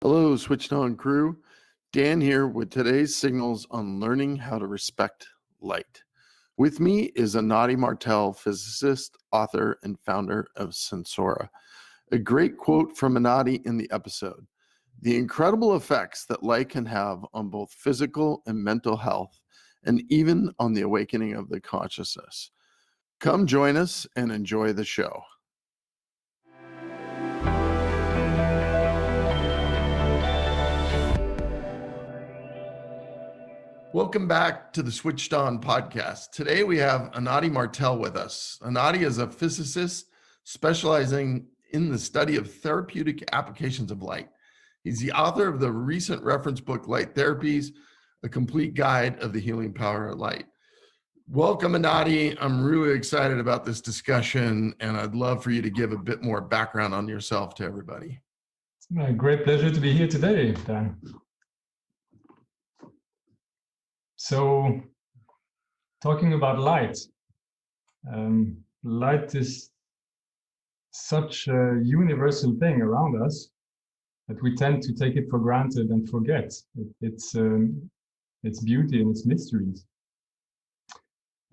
Hello, SwitchedOn crew. Dan here with today's signals on learning how to respect light. With me is Anadi Martel Physicist, author, and founder of Sensora. A great quote from Anadi in the episode. The incredible effects that light can have on both physical and mental health, and even on the awakening of the consciousness. Come join us and enjoy the show. Welcome back to the Switched On podcast. Today we have Anadi Martel with us. Anadi is a physicist specializing in the study of therapeutic applications of light. He's the author of the recent reference book, Light Therapies, a complete guide of the healing power of light. Welcome, Anadi. I'm really excited about this discussion, and I'd love for you to give a bit more background on yourself to everybody. It's my great pleasure to be here today, Dan. So, talking about light, light is such a universal thing around us that we tend to take it for granted and forget its beauty and its mysteries.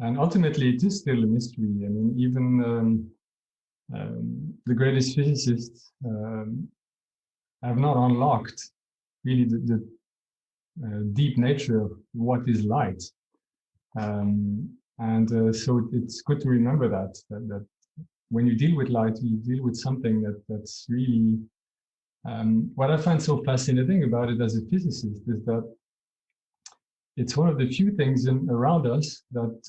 And ultimately, it is still a mystery. I mean, even the greatest physicists have not unlocked really the deep nature of what is light. So it's good to remember that when you deal with light, you deal with something that's really, what I find so fascinating about it as a physicist is that it's one of the few things around us that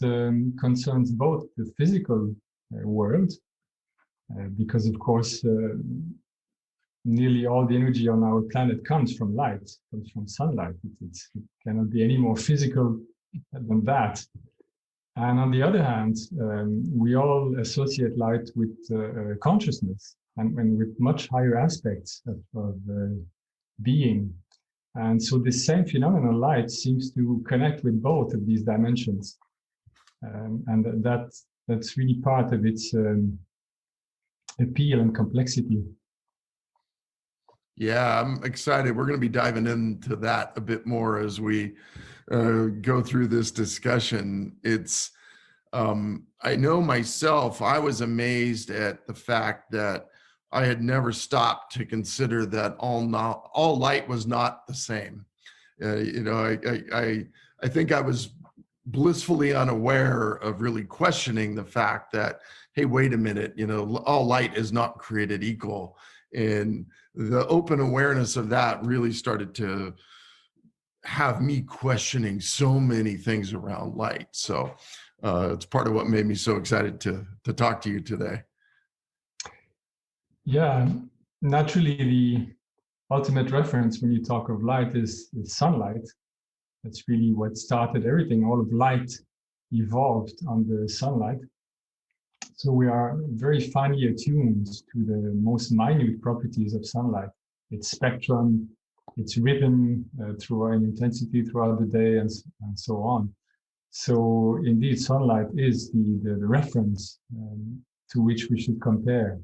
concerns both the physical world, because of course, nearly all the energy on our planet comes from light, comes from sunlight. It cannot be any more physical than that. And on the other hand, we all associate light with consciousness and with much higher aspects of being. And so this same phenomenon, light, seems to connect with both of these dimensions. And that's really part of its appeal and complexity. Yeah, I'm excited. We're going to be diving into that a bit more as we go through this discussion. It's, I know myself, I was amazed at the fact that I had never stopped to consider that all light was not the same. I think I was blissfully unaware of really questioning the fact that, hey, wait a minute, all light is not created equal. And the open awareness of that really started to have me questioning so many things around light. So it's part of what made me so excited to talk to you today. Yeah, naturally, the ultimate reference when you talk of light is sunlight. That's really what started everything. All of light evolved under sunlight. So we are very finely attuned to the most minute properties of sunlight, its spectrum, its rhythm through an intensity throughout the day, and so on. So indeed, sunlight is the reference to which we should compare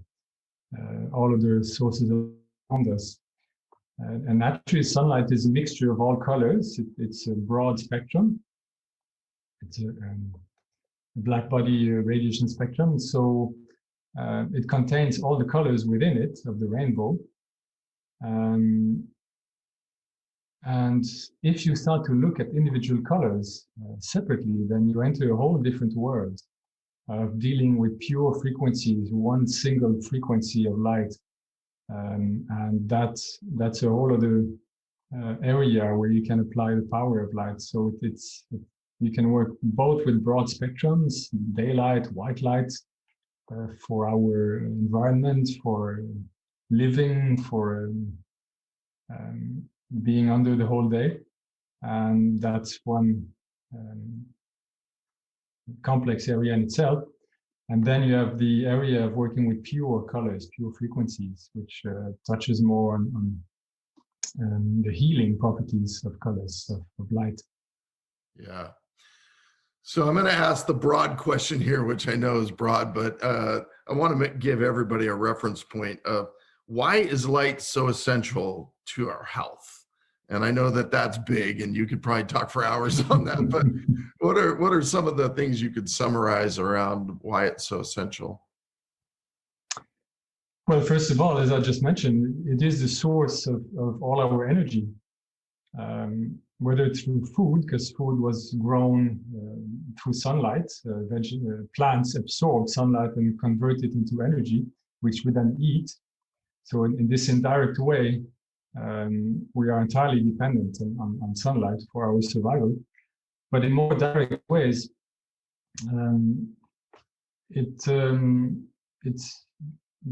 all of the sources around us. And naturally, sunlight is a mixture of all colors. It's a broad spectrum. It's a black body radiation spectrum. So it contains all the colors within it of the rainbow. And if you start to look at individual colors separately, then you enter a whole different world of dealing with pure frequencies, one single frequency of light. And that's a whole other area where you can apply the power of light. So you can work both with broad spectrums, daylight, white light, for our environment, for living, for being under the whole day. And that's one complex area in itself. And then you have the area of working with pure colors, pure frequencies, which touches more on the healing properties of colors, of light. Yeah. So I'm going to ask the broad question here, which I know is broad, but I want to give everybody a reference point of why is light so essential to our health? And I know that that's big, and you could probably talk for hours on that, but what are some of the things you could summarize around why it's so essential? Well, first of all, as I just mentioned, it is the source of all our energy, whether it's through food, because food was grown through sunlight. Plants absorb sunlight and convert it into energy, which we then eat. So in this indirect way, we are entirely dependent on sunlight for our survival. But in more direct ways, it's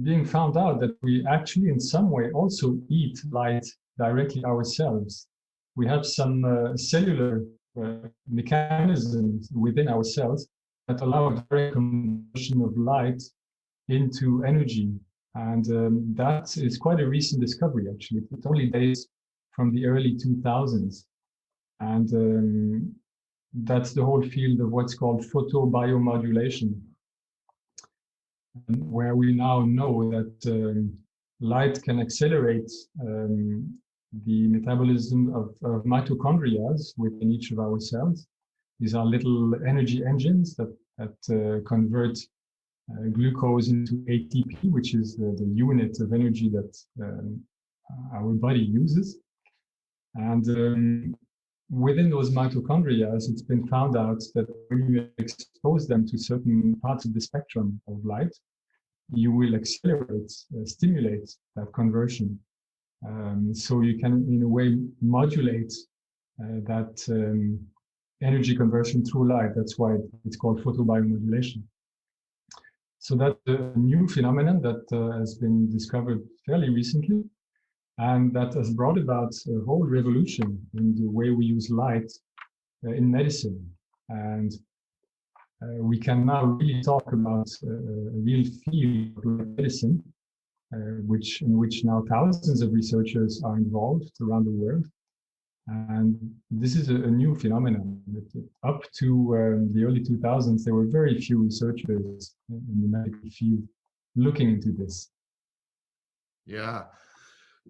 being found out that we actually in some way also eat light directly ourselves. We have some cellular mechanisms within our cells that allow direct conversion of light into energy. And that is quite a recent discovery, actually. It only dates from the early 2000s. And that's the whole field of what's called photobiomodulation, where we now know that light can accelerate the metabolism of mitochondria within each of our cells. These are little energy engines that convert glucose into ATP, which is the unit of energy that our body uses. And within those mitochondria, it's been found out that when you expose them to certain parts of the spectrum of light, you will accelerate, stimulate that conversion. So you can, in a way, modulate that energy conversion through light. That's why it's called photobiomodulation. So that's a new phenomenon that has been discovered fairly recently, and that has brought about a whole revolution in the way we use light in medicine. And we can now really talk about a real field of medicine, in which now thousands of researchers are involved around the world. And this is a new phenomenon. Up to the early 2000s, there were very few researchers in the medical field looking into this. Yeah.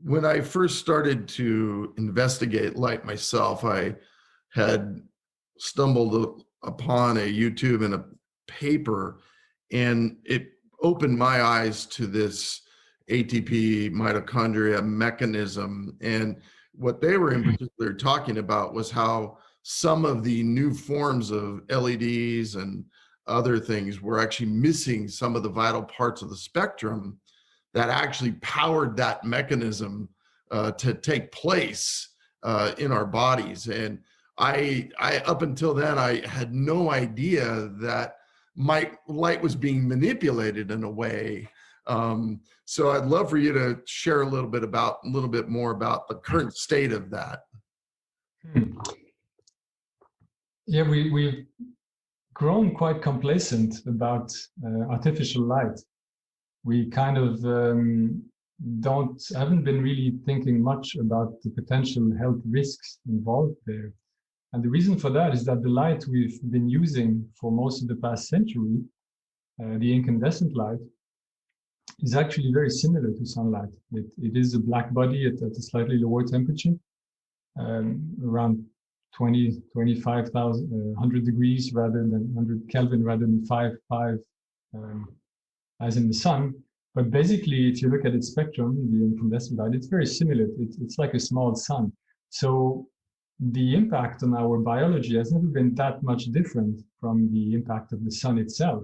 When I first started to investigate light myself, I had stumbled upon a YouTube and a paper, and it opened my eyes to this ATP mitochondria mechanism. And what they were in particular talking about was how some of the new forms of LEDs and other things were actually missing some of the vital parts of the spectrum that actually powered that mechanism to take place in our bodies. And I up until then, I had no idea that my light was being manipulated in a way. So I'd love for you to share a little bit more about the current state of that. Yeah, we've grown quite complacent about artificial light. We kind of haven't been really thinking much about the potential health risks involved there. And the reason for that is that the light we've been using for most of the past century, the incandescent light, is actually very similar to sunlight. It is a black body at a slightly lower temperature, around 25,100 degrees rather than 100 Kelvin rather than 5 as in the sun. But basically, if you look at its spectrum, the incandescent light, it's very similar. It's like a small sun. So the impact on our biology has never been that much different from the impact of the sun itself.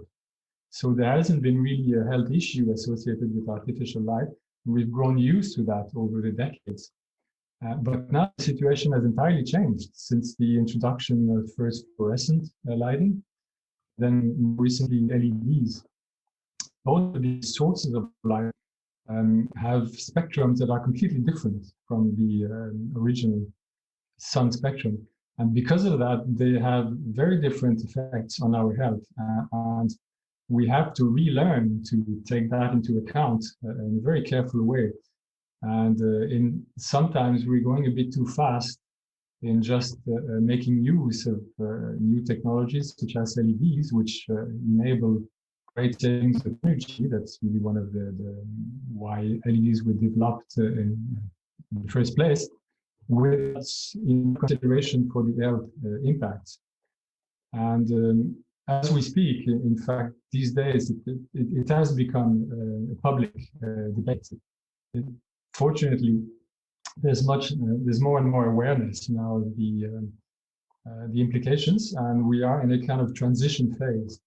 So there hasn't been really a health issue associated with artificial light. We've grown used to that over the decades. But now the situation has entirely changed since the introduction of first fluorescent lighting, then recently LEDs. Both of these sources of light have spectrums that are completely different from the original sun spectrum. And because of that, they have very different effects on our health. And we have to relearn to take that into account in a very careful way. And sometimes we're going a bit too fast in just making use of new technologies such as LEDs, which enable great savings of energy. That's really one of the why LEDs were developed in the first place, with in consideration for the health impacts. And as we speak, in fact, these days it has become a public debate. Fortunately, there's more and more awareness now of the implications, and we are in a kind of transition phase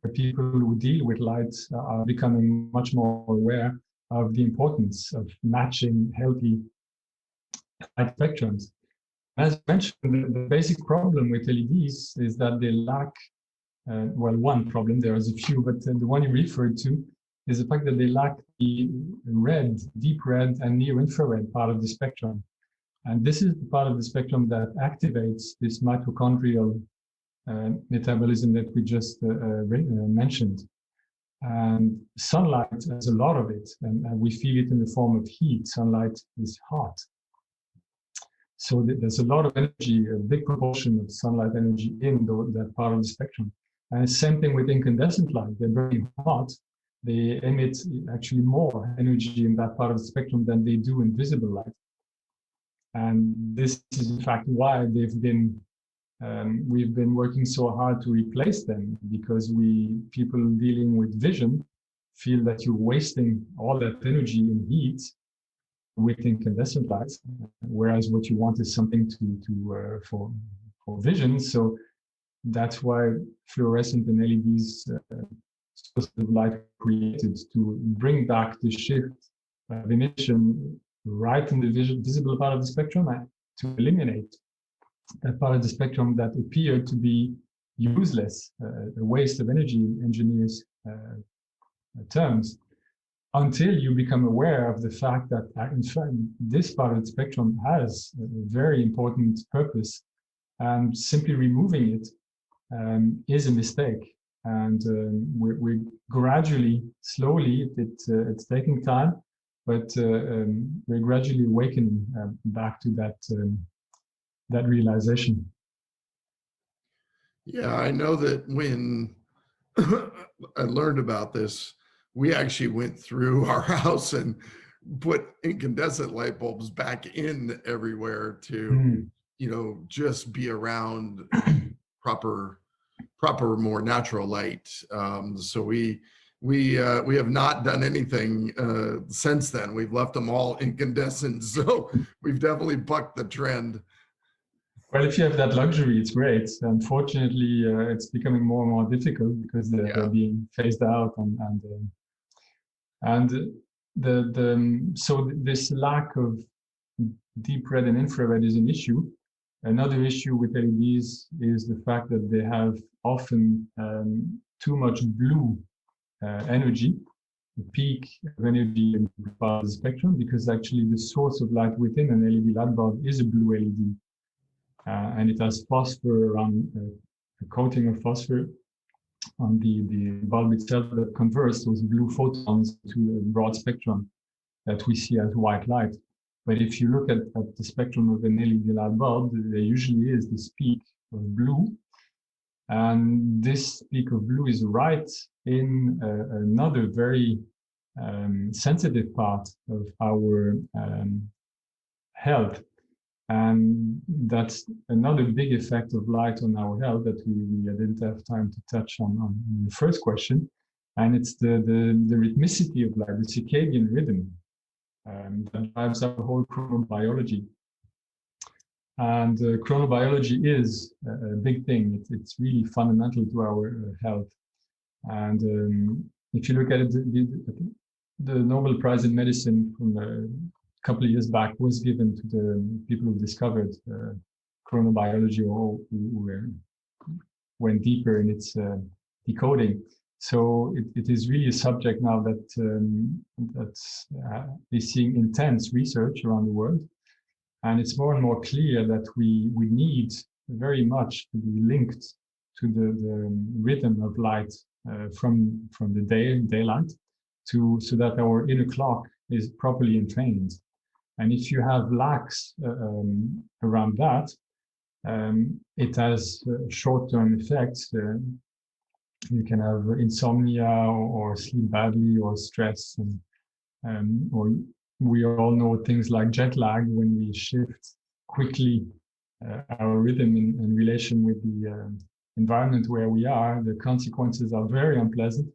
where people who deal with light are becoming much more aware of the importance of matching healthy light spectrums. As mentioned, the basic problem with LEDs is that they lack, well, one problem, there's a few, but the one you referred to is the fact that they lack the red, deep red, and near-infrared part of the spectrum. And this is the part of the spectrum that activates this mitochondrial metabolism that we just mentioned. And sunlight has a lot of it, and we feel it in the form of heat. Sunlight is hot. So there's a lot of energy, a big proportion of sunlight energy in that part of the spectrum. And same thing with incandescent light. They're very hot. They emit actually more energy in that part of the spectrum than they do in visible light. And this is in fact why we've been working so hard to replace them, because people dealing with vision feel that you're wasting all that energy in heat with incandescent lights, whereas what you want is something for vision. So that's why fluorescent and LEDs sources of light created to bring back the shift of emission right in the visible part of the spectrum, and to eliminate that part of the spectrum that appeared to be useless, a waste of energy in engineers' terms, until you become aware of the fact that, in fact, this part of the spectrum has a very important purpose, and simply removing it is a mistake. And we're gradually, slowly, it's taking time, but we're gradually awakening back to that realization. Yeah, I know that when I learned about this, we actually went through our house and put incandescent light bulbs back in everywhere to, just be around proper, more natural light. So we have not done anything since then. We've left them all incandescent. So we've definitely bucked the trend. Well, if you have that luxury, it's great. Unfortunately, it's becoming more and more difficult because they're being phased out, so this lack of deep red and infrared is an issue. Another issue with LEDs is the fact that they have often too much blue energy, the peak of energy in the spectrum, because actually the source of light within an LED light bulb is a blue LED. And it has phosphor around, a coating of phosphor on the bulb itself that converts those blue photons to the broad spectrum that we see as white light. But if you look at the spectrum of an LED light bulb, there usually is this peak of blue. And this peak of blue is right in another very sensitive part of our health. And that's another big effect of light on our health that we didn't have time to touch on the first question. And it's the rhythmicity of light, the circadian rhythm that drives our whole chronobiology. And chronobiology is a big thing. It's really fundamental to our health. And if you look at it, the Nobel Prize in Medicine from a couple of years back was given to the people who discovered chronobiology, or who went deeper in its decoding. So it is really a subject now that is seeing intense research around the world. And it's more and more clear that we need very much to be linked to the rhythm of light from the daylight so that our inner clock is properly entrained. And if you have lacks around that, it has short-term effects. You can have insomnia or sleep badly or stress, or we all know things like jet lag when we shift quickly our rhythm in relation with the environment where we are. The consequences are very unpleasant.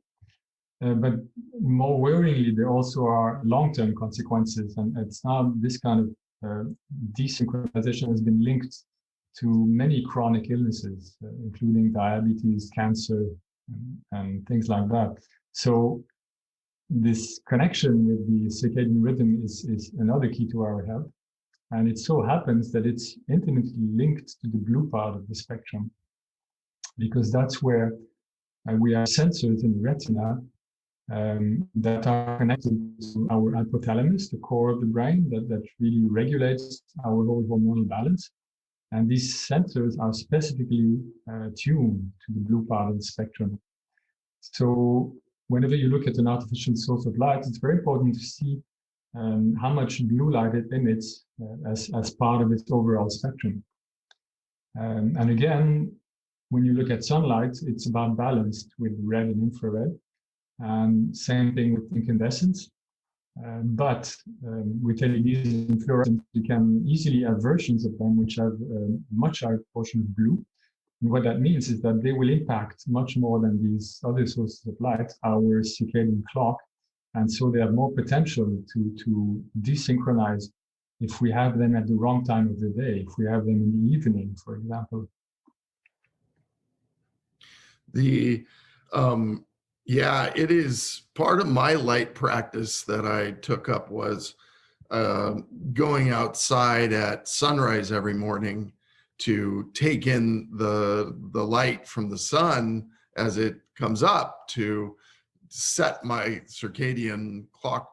But more worryingly, there also are long-term consequences. And it's now this kind of desynchronization has been linked to many chronic illnesses, including diabetes, cancer, and things like that. So this connection with the circadian rhythm is another key to our health. And it so happens that it's intimately linked to the blue part of the spectrum, because that's where we have sensors in the retina that are connected to our hypothalamus, the core of the brain that really regulates our whole hormonal balance. And these sensors are specifically tuned to the blue part of the spectrum. So whenever you look at an artificial source of light, it's very important to see how much blue light it emits as part of its overall spectrum. And again, when you look at sunlight, it's about balanced with red and infrared. And same thing with incandescence. But with LEDs and fluorescents, you can easily have versions of them which have a much higher portion of blue. And what that means is that they will impact much more than these other sources of light, our circadian clock. And so they have more potential to desynchronize if we have them at the wrong time of the day, if we have them in the evening, for example. Yeah, it is part of my light practice that I took up was going outside at sunrise every morning to take in the light from the sun as it comes up to set my circadian clock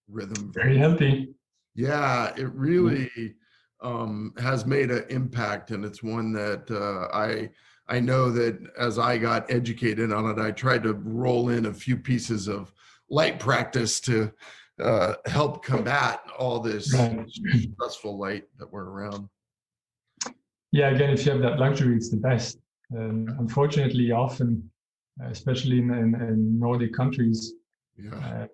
rhythm. Very healthy. Yeah, it really has made an impact, and it's one that I know that as I got educated on it, I tried to roll in a few pieces of light practice to help combat all this stressful light that we're around. Yeah, again, if you have that luxury, it's the best. Unfortunately, often, especially in Nordic countries,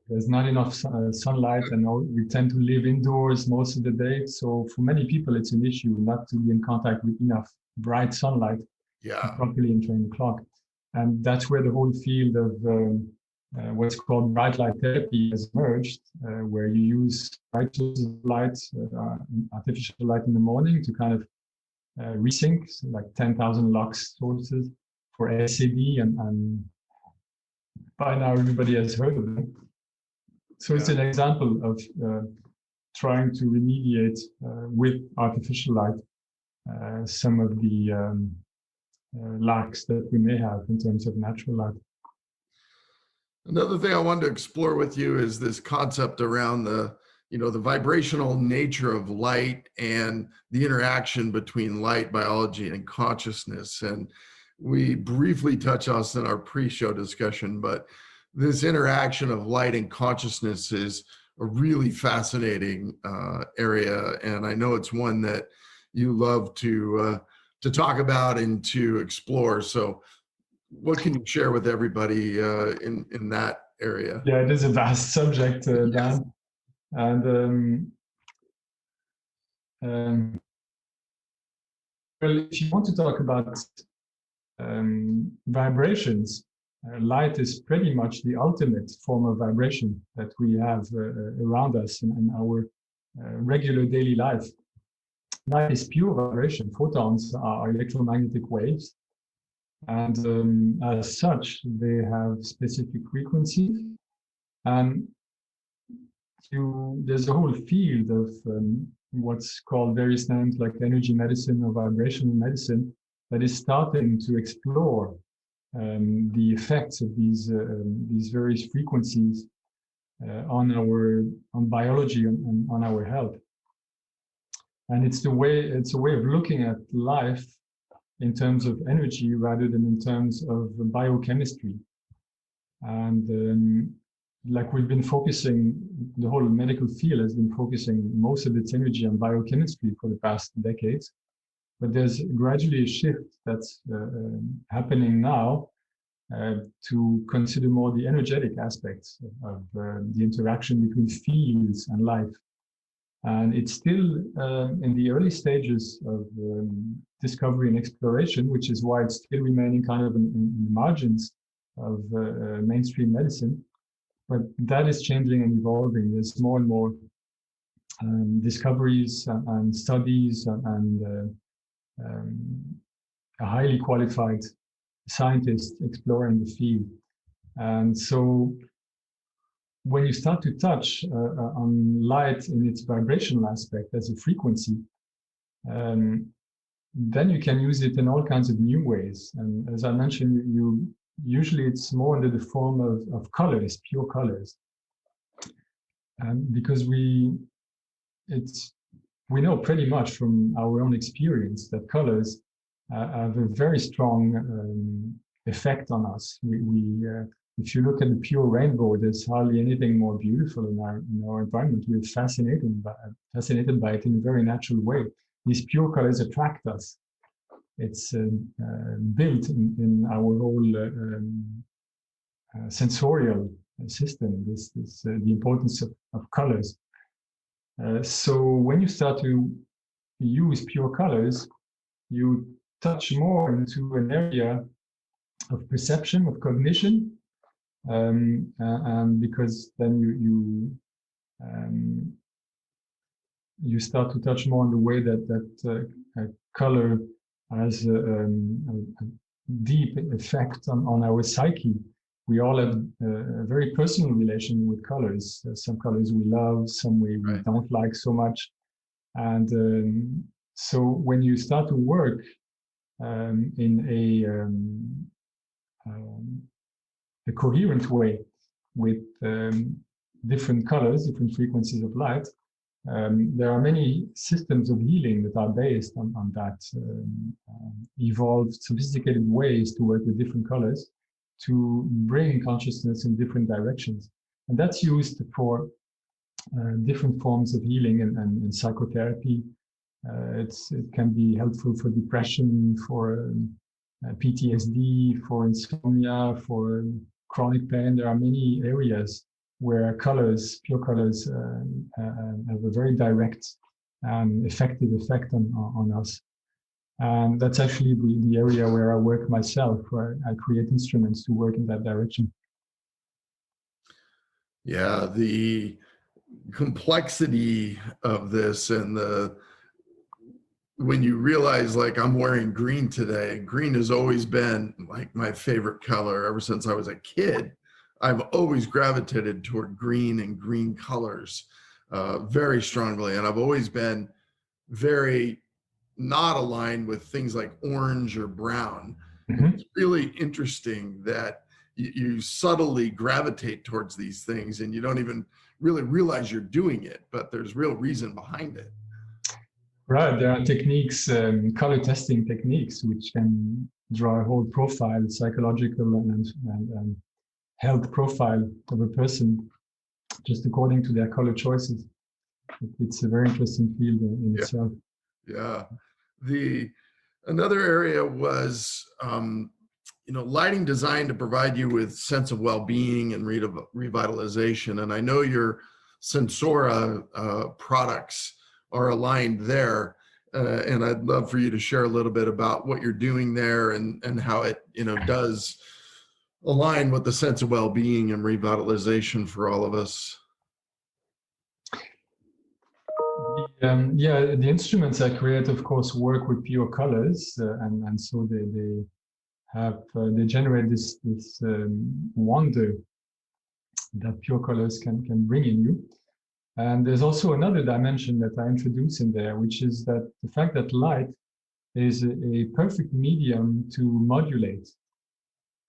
there's not enough sunlight, and we tend to live indoors most of the day. So for many people, it's an issue not to be in contact with enough bright sunlight to properly entrain the clock. And that's where the whole field of what's called bright light therapy has emerged, where you use bright sources of light, artificial light in the morning to kind of resync, like 10,000 lux sources for SAD, and by now everybody has heard of them. So it's an example of trying to remediate with artificial light some of the lacks that we may have in terms of natural light. Another thing I wanted to explore with you is this concept around the vibrational nature of light and the interaction between light, biology, and consciousness. And we briefly touched on this in our pre-show discussion, but this interaction of light and consciousness is a really fascinating area. And I know it's one that you love to talk about and to explore. So what can you share with everybody in that area? Yeah, it is a vast subject, Dan. And well, if you want to talk about vibrations, light is pretty much the ultimate form of vibration that we have around us in our regular daily life. Light is pure vibration. Photons are electromagnetic waves, and as such, they have specific frequencies. And there's a whole field of what's called various names like energy medicine or vibrational medicine that is starting to explore the effects of these various frequencies on biology and on our health. And it's a way of looking at life in terms of energy rather than in terms of biochemistry. And like we've been focusing, the whole medical field has been focusing most of its energy on biochemistry for the past decades. But there's gradually a shift that's happening now to consider more the energetic aspects of the interaction between fields and life. And it's still in the early stages of discovery and exploration, which is why it's still remaining kind of in the margins of mainstream medicine. But that is changing and evolving. There's more and more discoveries and studies and a highly qualified scientist exploring the field. And so when you start to touch on light in its vibrational aspect as a frequency, then you can use it in all kinds of new ways. And as I mentioned, usually it's more under the form of colors, pure colors. Because we know pretty much from our own experience that colors have a very strong effect on us. If you look at the pure rainbow, there's hardly anything more beautiful in our environment. We're fascinated by it in a very natural way. These pure colors attract us. It's built in our whole sensorial system. The importance of colors. So when you start to use pure colors, you touch more into an area of perception, of cognition. And because then you start to touch more on the way that color has a deep effect on our psyche. We all have a very personal relation with colors. Some colors we love, some we don't like so much. And so when you start to work in a coherent way with different colors, different frequencies of light, there are many systems of healing that are based on that evolved, sophisticated ways to work with different colors to bring consciousness in different directions. And that's used for different forms of healing and psychotherapy. It can be helpful for depression, for PTSD, for insomnia, for chronic pain. There are many areas where colors, pure colors, have a very direct and effective effect on us. And that's actually the area where I work myself, where I create instruments to work in that direction. Yeah, the complexity of this and when you realize, like, I'm wearing green today. Green has always been like my favorite color ever since I was a kid. I've always gravitated toward green and green colors very strongly. And I've always been very not aligned with things like orange or brown. Mm-hmm. It's really interesting that you subtly gravitate towards these things and you don't even really realize you're doing it, but there's real reason behind it. Right, there are techniques, color testing techniques, which can draw a whole profile, psychological and health profile of a person, just according to their color choices. It's a very interesting field in itself. Yeah. Another area was, lighting designed to provide you with sense of well-being and revitalization. And I know your Sensora products are aligned there. And I'd love for you to share a little bit about what you're doing there and how it, does align with the sense of well-being and revitalization for all of us. The instruments I create, of course, work with pure colors, and so they generate this wonder that pure colors can bring in you. And there's also another dimension that I introduce in there, which is that the fact that light is a perfect medium to modulate.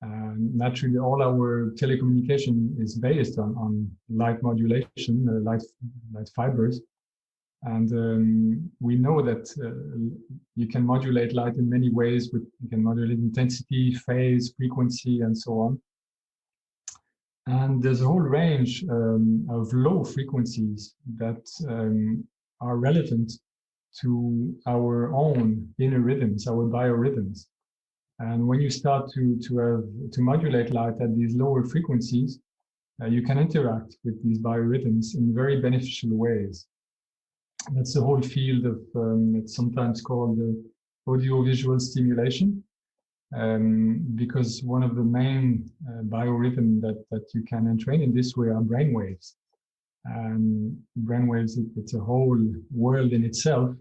Naturally, all our telecommunication is based on light modulation, light fibers. And we know that you can modulate light in many ways. You can modulate intensity, phase, frequency, and so on. And there's a whole range of low frequencies that are relevant to our own inner rhythms, our biorhythms. And when you start to modulate light at these lower frequencies, you can interact with these biorhythms in very beneficial ways. That's the whole field of, it's sometimes called audiovisual stimulation, because one of the main biorhythm that you can entrain in this way are brainwaves. And brainwaves, it's a whole world in itself.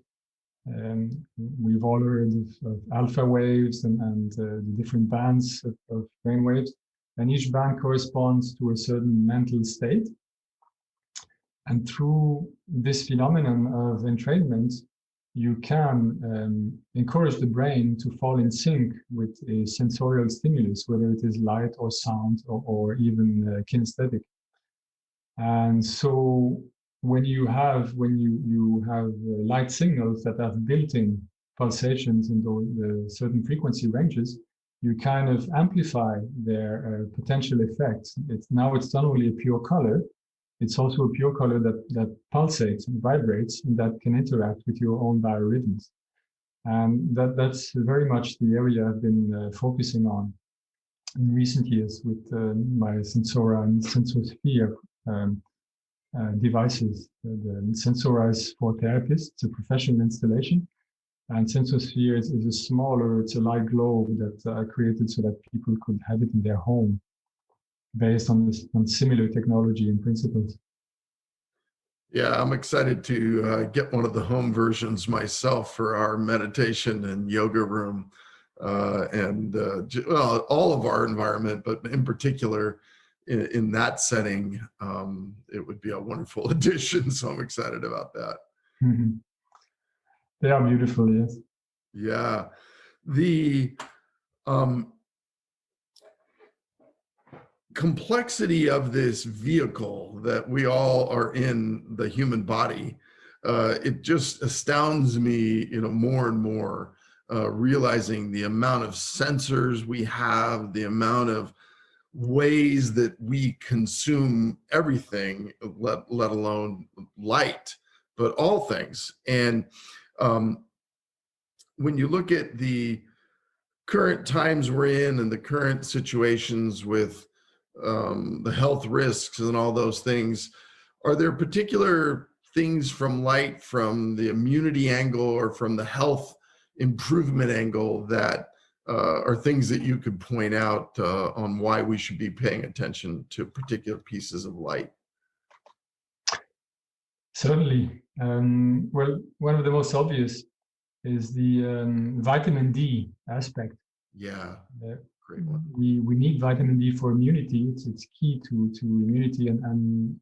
We've all heard of alpha waves and the different bands of brainwaves, and each band corresponds to a certain mental state. And through this phenomenon of entrainment, you can encourage the brain to fall in sync with a sensorial stimulus, whether it is light or sound or even kinesthetic. And so when you have light signals that have built-in pulsations in the certain frequency ranges, you kind of amplify their potential effects. It's not only a pure color, it's also a pure color that pulsates and vibrates and that can interact with your own biorhythms. And that's very much the area I've been focusing on in recent years with my Sensora and Sensosphere devices. The Sensora is for therapists, it's a professional installation. And Sensosphere is a smaller, it's a light globe that I created so that people could have it in their home, based on similar technology and principles. Yeah, I'm excited to get one of the home versions myself for our meditation and yoga room, well, all of our environment, but in particular in that setting, it would be a wonderful addition. So I'm excited about that. Mm-hmm. They are beautiful, yes. Yeah, the complexity of this vehicle that we all are in, the human body, it just astounds me, more and more, realizing the amount of sensors we have, the amount of ways that we consume everything, let alone light, but all things. And when you look at the current times we're in and the current situations with the health risks and all those things, are there particular things from light, from the immunity angle or from the health improvement angle that are things that you could point out on why we should be paying attention to particular pieces of light? Certainly. Well, one of the most obvious is the vitamin D aspect. Yeah, great one. We need vitamin D for immunity. It's key to immunity, and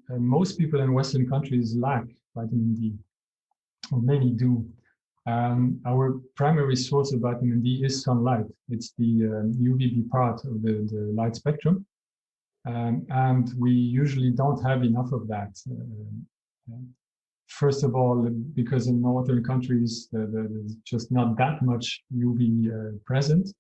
most people in Western countries lack vitamin D, or many do. Our primary source of vitamin D is sunlight. It's the UVB part of the light spectrum, and we usually don't have enough of that. First of all, because in northern countries, there's just not that much UV present.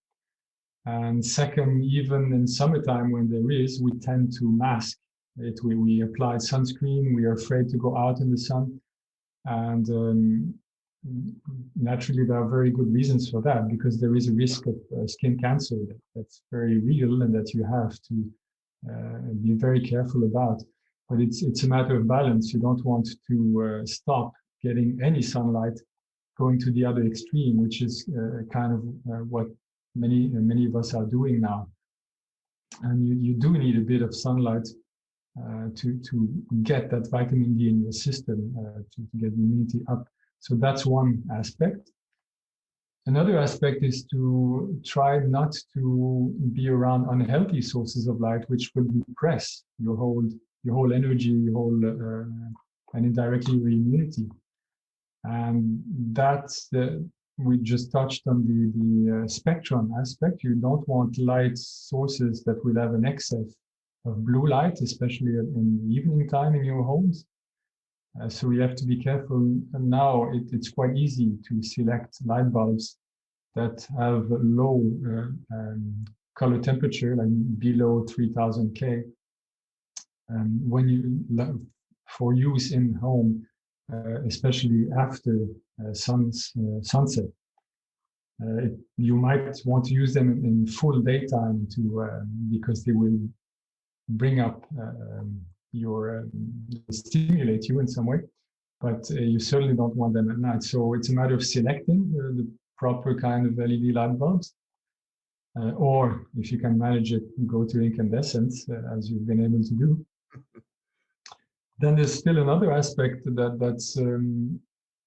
And second, even in summertime when there is, we tend to mask it. We apply sunscreen, we are afraid to go out in the sun. And naturally, there are very good reasons for that, because there is a risk of skin cancer that's very real and that you have to be very careful about. But it's a matter of balance. You don't want to stop getting any sunlight, going to the other extreme, which is kind of what many of us are doing now. And you do need a bit of sunlight to get that vitamin D in your system, to get the immunity up. So that's one aspect. Another aspect is to try not to be around unhealthy sources of light, which will depress your whole energy, and indirectly your immunity. And that's we just touched on the spectrum aspect. You don't want light sources that will have an excess of blue light, especially in the evening time in your homes. So you have to be careful. And now it's quite easy to select light bulbs that have a low color temperature, like below 3000 K. For use in home, especially after sunset. You might want to use them in full daytime because they will bring up your stimulate you in some way, but you certainly don't want them at night. So it's a matter of selecting the proper kind of LED light bulbs, or if you can manage it, go to incandescence, as you've been able to do. Then there's still another aspect that's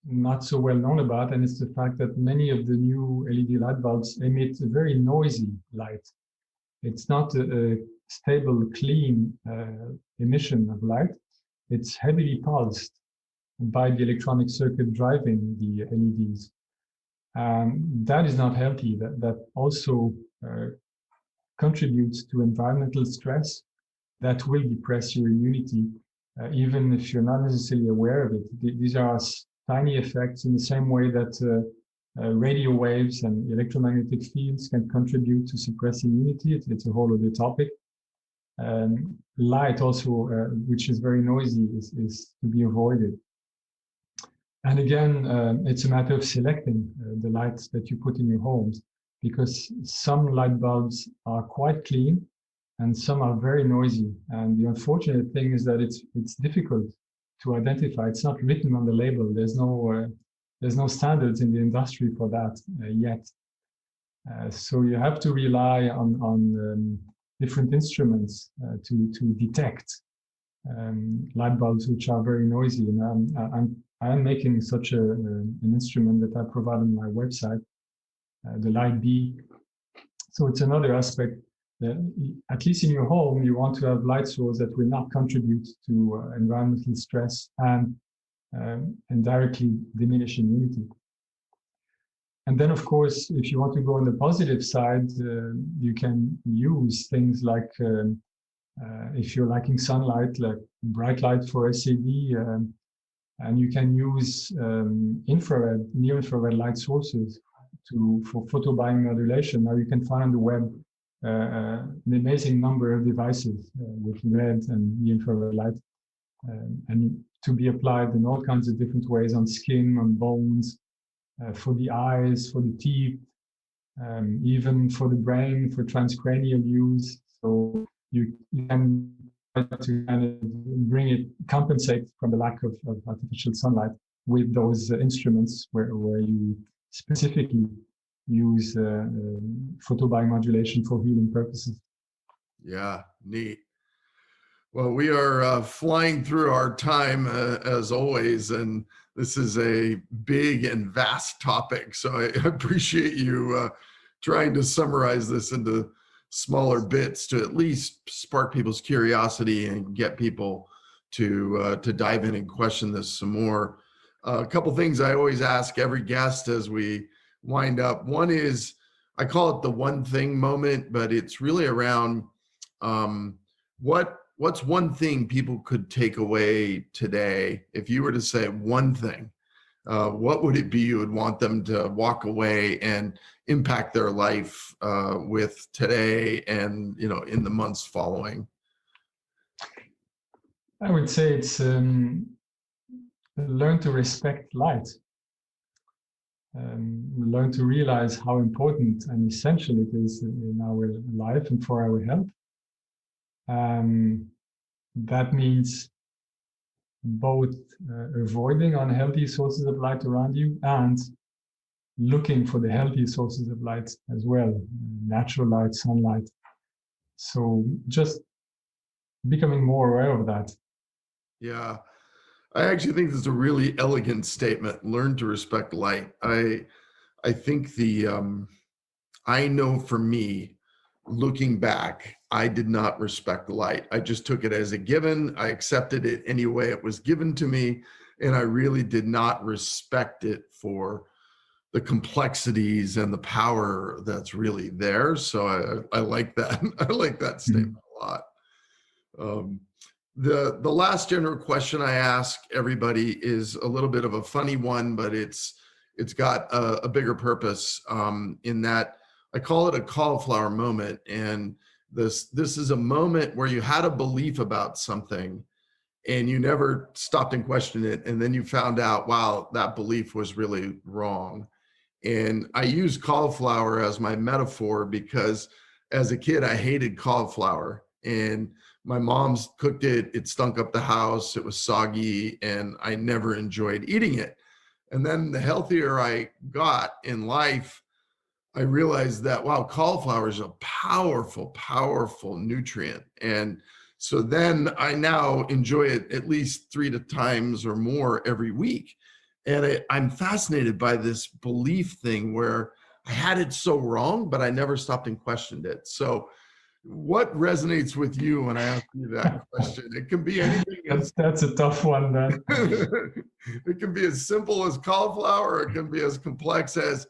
not so well known about, and it's the fact that many of the new LED light bulbs emit a very noisy light. It's not a stable, clean emission of light. It's heavily pulsed by the electronic circuit driving the LEDs. That is not healthy. That also contributes to environmental stress that will depress your immunity, even if you're not necessarily aware of it. These are tiny effects in the same way that radio waves and electromagnetic fields can contribute to suppress immunity. It's a whole other topic. Light also, which is very noisy, is to be avoided. And again, it's a matter of selecting the lights that you put in your homes, because some light bulbs are quite clean and some are very noisy. And the unfortunate thing is that it's difficult to identify. It's not written on the label. There's no standards in the industry for that yet. So you have to rely on different instruments to detect light bulbs which are very noisy. And I'm making such an instrument that I provide on my website, the Light B. So it's another aspect that, at least in your home, you want to have light sources that will not contribute to environmental stress and directly diminish immunity. And then, of course, if you want to go on the positive side, you can use things like, if you're liking sunlight, like bright light for SAD, and you can use infrared, near-infrared light sources for photobiomodulation. Now you can find on the web an amazing number of devices with red and near-infrared light, and to be applied in all kinds of different ways on skin, on bones, for the eyes, for the teeth, even for the brain, for transcranial use. So you can try to kind of compensate from the lack of artificial sunlight with those instruments where you specifically use photobiomodulation for healing purposes. Yeah, neat. Well, we are flying through our time as always, and this is a big and vast topic. So I appreciate you trying to summarize this into smaller bits to at least spark people's curiosity and get people to dive in and question this some more. A couple things I always ask every guest as we wind up. One is, I call it the one thing moment, but it's really around what's one thing people could take away today? If you were to say one thing, what would it be you would want them to walk away and impact their life with today and, in the months following? I would say it's learn to respect light. Learn to realize how important and essential it is in our life and for our health. That means both avoiding unhealthy sources of light around you and looking for the healthy sources of light as well, natural light, sunlight. So just becoming more aware of that. Yeah, I actually think this is a really elegant statement. Learn to respect light. I think I know for me, looking back, I did not respect the light. I just took it as a given. I accepted it any way it was given to me. And I really did not respect it for the complexities and the power that's really there. So I like that. I like that statement a lot. The last general question I ask everybody is a little bit of a funny one, but it's got a bigger purpose in that I call it a cauliflower moment. And this is a moment where you had a belief about something and you never stopped and questioned it. And then you found out, wow, that belief was really wrong. And I use cauliflower as my metaphor because as a kid, I hated cauliflower. And my mom's cooked it, it stunk up the house, it was soggy, and I never enjoyed eating it. And then the healthier I got in life, I realized that, wow, cauliflower is a powerful, powerful nutrient. And so then I now enjoy it at least 3 times or more every week. And I'm fascinated by this belief thing where I had it so wrong, but I never stopped and questioned it. So what resonates with you when I ask you that question? It can be anything. That's a tough one, man. It can be as simple as cauliflower, or it can be as complex as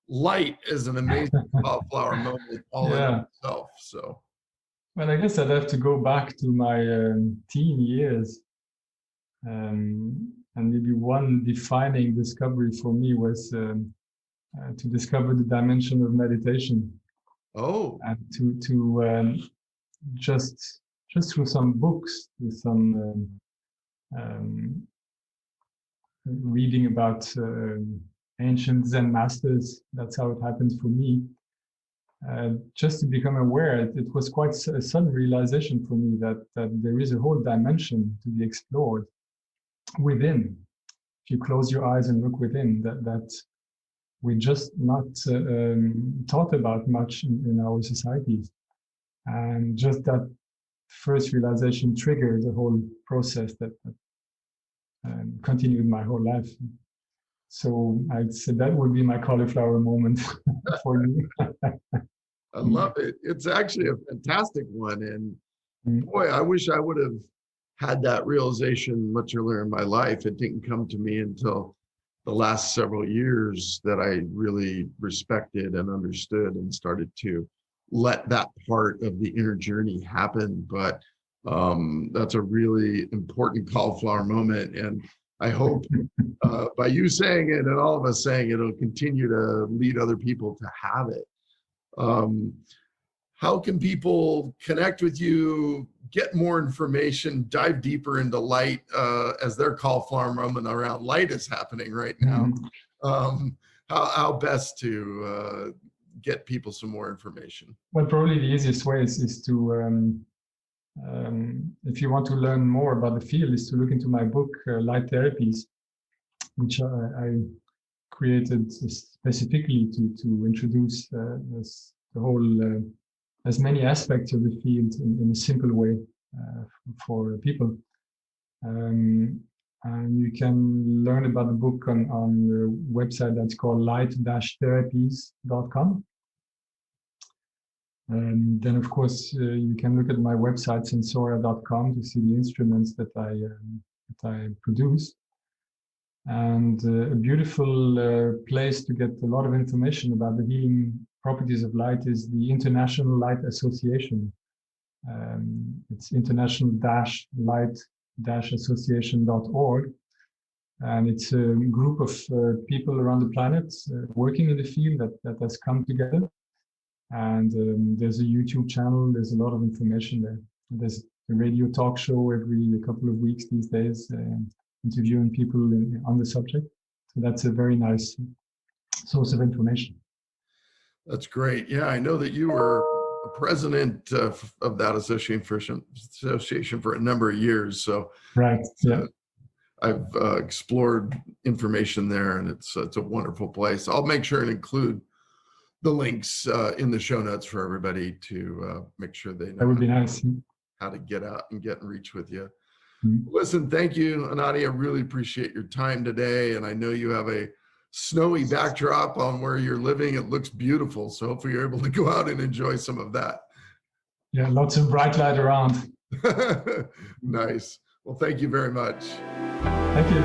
light is an amazing cauliflower moment all in itself. So, well, I guess I'd have to go back to my teen years. And maybe one defining discovery for me was to discover the dimension of meditation. Oh, and to just through some books, with some reading about ancient Zen masters. That's how it happened for me. Just to become aware, it was quite a sudden realization for me that there is a whole dimension to be explored within. If you close your eyes and look within, that we're just not taught about much in our societies. And just that first realization triggered the whole process that continued my whole life. So I'd say that would be my cauliflower moment for you. I love it. It's actually a fantastic one. And boy, I wish I would have had that realization much earlier in my life. It didn't come to me until the last several years that I really respected and understood and started to let that part of the inner journey happen. But that's a really important cauliflower moment. And I hope by you saying it and all of us saying it, it'll continue to lead other people to have it. How can people connect with you, get more information, dive deeper into light as their cauliflower moment around light is happening right now? How best to get people some more information? Well, probably the easiest way is to, if you want to learn more about the field, is to look into my book, Light Therapies, which I created specifically to introduce the whole, as many aspects of the field in a simple way for people. And you can learn about the book on the website that's called light-therapies.com. And then, of course, you can look at my website, sensora.com, to see the instruments that I produce. And a beautiful place to get a lot of information about the healing properties of light is the International Light Association. It's international-light-association.org. And it's a group of people around the planet working in the field that has come together. And there's a YouTube channel, there's a lot of information there. There's a radio talk show every couple of weeks these days, interviewing people on the subject. So that's a very nice source of information. That's great. Yeah, I know that you were president of that association for a number of years. So right, yeah. I've explored information there, and it's a wonderful place. I'll make sure and include the links in the show notes for everybody to make sure they know. That would be nice. How to get out and get in reach with you. Listen, thank you, Anadi. I really appreciate your time today. And I know you have a snowy backdrop on where you're living. It looks beautiful. So hopefully you're able to go out and enjoy some of that. Yeah, lots of bright light around. Nice. Well, thank you very much. Thank you.